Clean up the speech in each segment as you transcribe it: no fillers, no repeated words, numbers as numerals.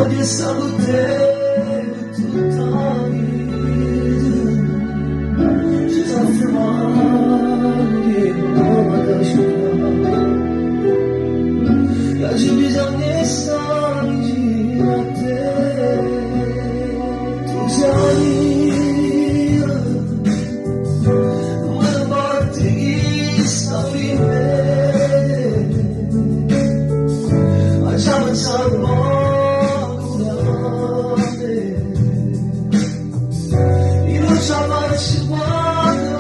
어디 salute tuttavia ci sta fermando da sciupare e oggi bisogna stare a te tu sai come la parte che sta vivendo facciamo salvo Ci guardo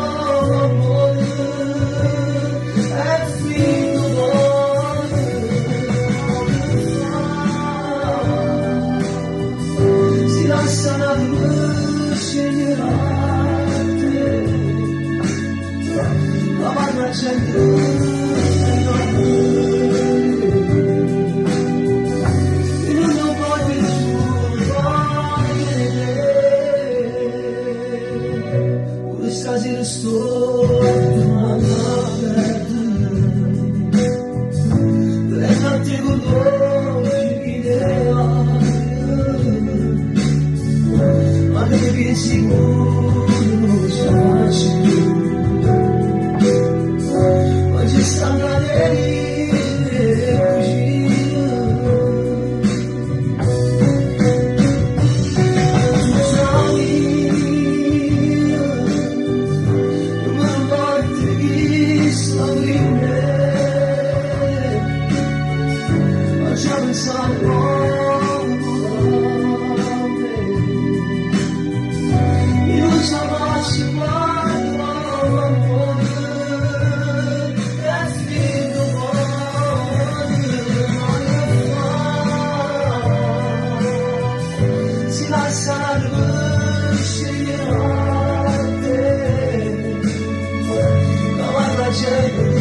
l'amore è finito si lascia la luce ignorante la mano accende Stasera sto le tante conosci l'idea ma devi sicuro sarci ma ci stanno si lascia la luce ignorante la guarda c'è